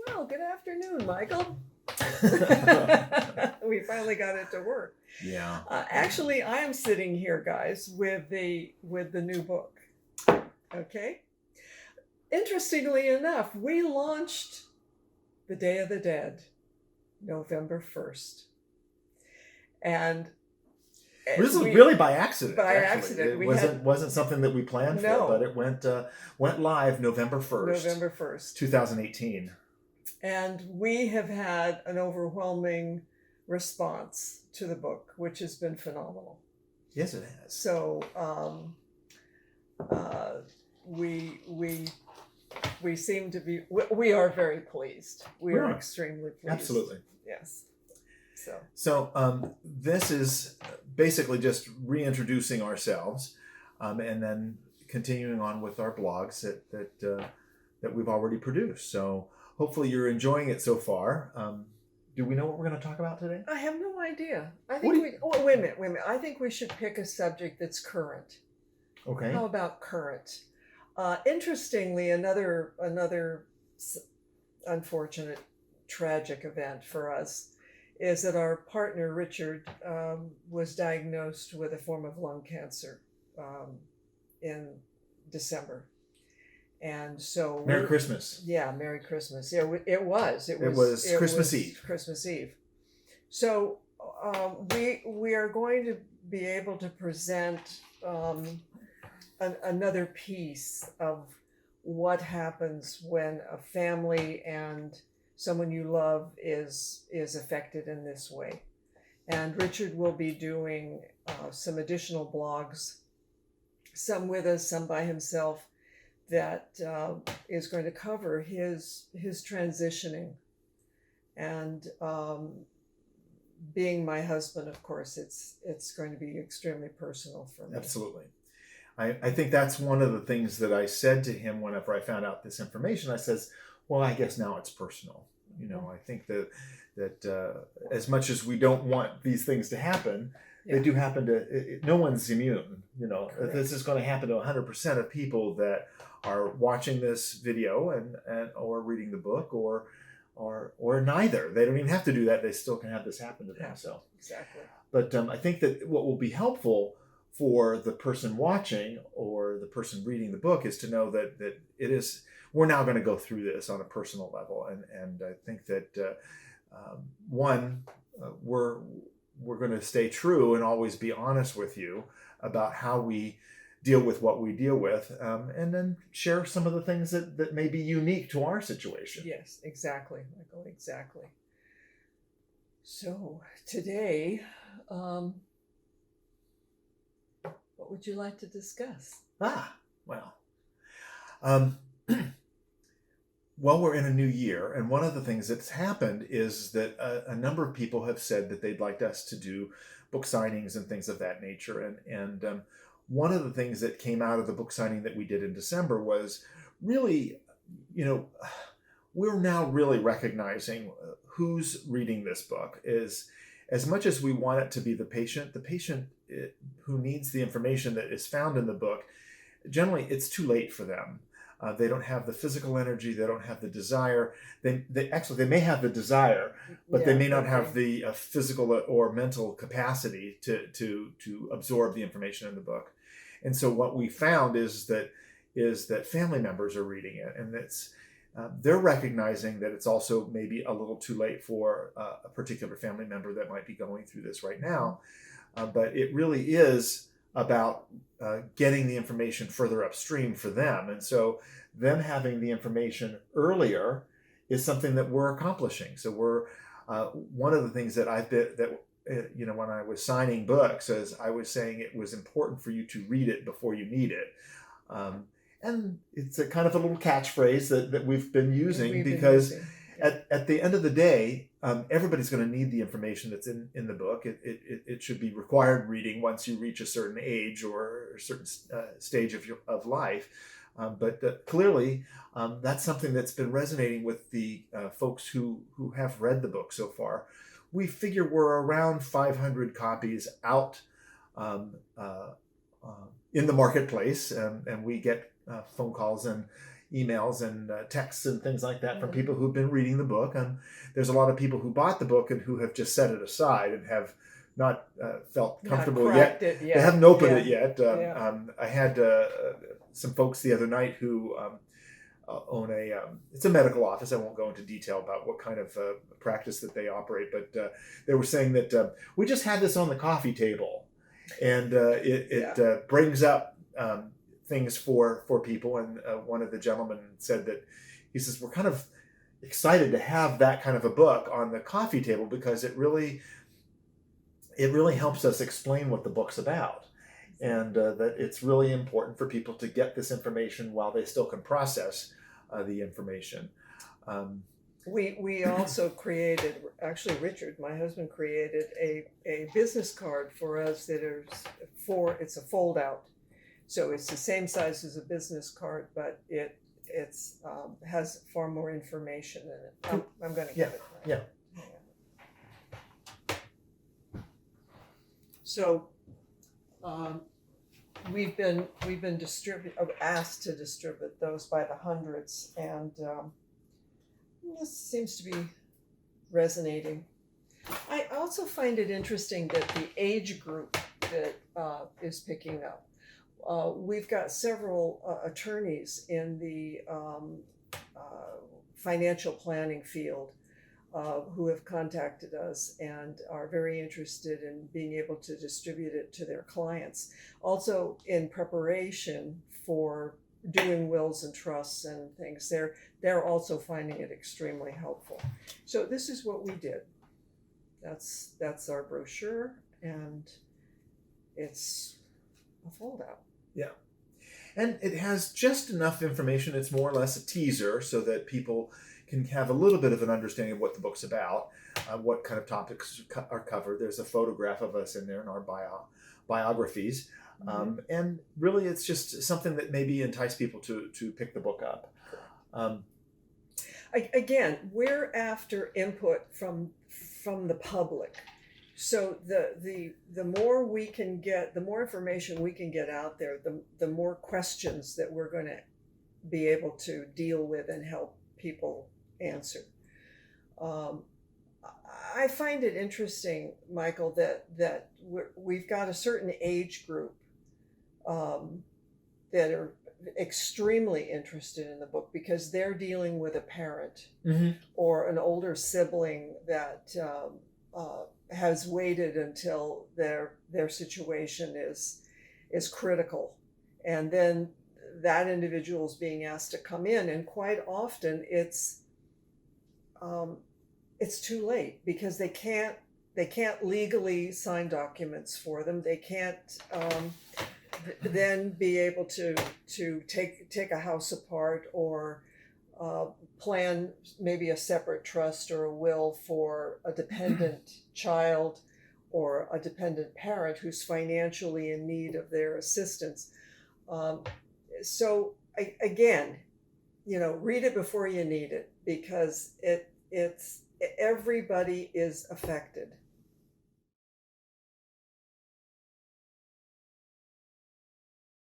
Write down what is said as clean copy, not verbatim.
Well, good afternoon, Michael. We finally got it to work. Yeah. Actually, I am sitting here, guys, with the new book. Okay. Interestingly enough, we launched the Day of the Dead, November 1st, and This was we really by accident. by actually. accident, It we wasn't something that we planned No. for, but it went live November 1st, November 1st, 2018. and we have had an overwhelming response to the book, which has been phenomenal. Yes, it has. So we seem to be, we are very pleased. We are extremely pleased. Absolutely. Yes. So this is basically just reintroducing ourselves, and then continuing on with our blogs that we've already produced. So hopefully you're enjoying it so far. Do we know what we're going to talk about today? I have no idea. I think wait a minute. I think we should pick a subject that's current. Okay. How about current? Interestingly, another unfortunate, tragic event for us is that our partner Richard was diagnosed with a form of lung cancer in December, and so Merry Christmas. Yeah, Merry Christmas. Yeah, it was Christmas Eve. Christmas Eve. So we are going to be able to present another piece of what happens when a family and someone you love is affected in this way. And Richard will be doing some additional blogs, some with us, some by himself, that is going to cover his transitioning. And being my husband, of course, it's going to be extremely personal for me. Absolutely. I think that's one of the things that I said to him whenever I found out this information. I says, well, I guess now it's personal. I think that as much as we don't want these things to happen, they do happen to. No one's immune. Correct. This is going to happen to 100% of people that are watching this video and or reading the book or neither. They don't even have to do that. They still can have this happen to them. So exactly. But I think that what will be helpful for the person watching or the person reading the book is to know that it is. We're now going to go through this on a personal level, and I think that we're going to stay true and always be honest with you about how we deal with what we deal with, and then share some of the things that may be unique to our situation. Yes, exactly, Michael, exactly. So today, what would you like to discuss? Well, we're in a new year, and one of the things that's happened is that a number of people have said that they'd like us to do book signings and things of that nature. And one of the things that came out of the book signing that we did in December was really, we're now really recognizing who's reading this book. Is as much as we want it to be the patient who needs the information that is found in the book, generally it's too late for them. They don't have the physical energy. They don't have the desire. They may have the desire, but they may not have the physical or mental capacity to absorb the information in the book. And so what we found is that family members are reading it, and they're recognizing that it's also maybe a little too late for a particular family member that might be going through this right now. But it really is about getting the information further upstream for them. And so them having the information earlier is something that we're accomplishing. So we're one of the things that when I was signing books, as I was saying, it was important for you to read it before you need it. And it's a kind of a little catchphrase that we've been using because at the end of the day, everybody's going to need the information that's in the book. It should be required reading once you reach a certain age or a certain stage of life. But clearly, that's something that's been resonating with the folks who have read the book so far. We figure we're around 500 copies out in the marketplace, and we get phone calls and emails and texts and things like that from Mhm. people who've been reading the book. There's a lot of people who bought the book and who have just set it aside and have not felt Not comfortable yet. cracked it They yet. haven't opened Yeah. it yet. Yeah. I had some folks the other night who own it's a medical office. I won't go into detail about what kind of practice that they operate, but they were saying that we just had this on the coffee table, and it brings up things for people. And one of the gentlemen said that he says we're kind of excited to have that kind of a book on the coffee table because it really helps us explain what the book's about. And that it's really important for people to get this information while they still can process the information. We also created, actually Richard, my husband, created a business card for us that is it's a fold out. So it's the same size as a business card, but it's has far more information in it. I'm going to get it. Yeah. So we've been asked to distribute those by the hundreds, and this seems to be resonating. I also find it interesting that the age group that is picking up. We've got several attorneys in the financial planning field who have contacted us and are very interested in being able to distribute it to their clients. Also, in preparation for doing wills and trusts and things, they're also finding it extremely helpful. So this is what we did. That's our brochure, and it's a fold out. Yeah. And it has just enough information. It's more or less a teaser so that people can have a little bit of an understanding of what the book's about, what kind of topics are covered. There's a photograph of us in there in our biographies. Mm-hmm. And really, it's just something that maybe entice people to pick the book up. Again, we're after input from the public. So the more we can get, the more information we can get out there, the more questions that we're going to be able to deal with and help people answer. I find it interesting, Michael, that we've got a certain age group that are extremely interested in the book because they're dealing with a parent Mm-hmm. or an older sibling that has waited until their situation is critical, and then that individual is being asked to come in, and quite often it's too late because they can't legally sign documents for them. They can't then be able to take a house apart or plan maybe a separate trust or a will for a dependent child or a dependent parent who's financially in need of their assistance. So again, read it before you need it, because it's everybody is affected.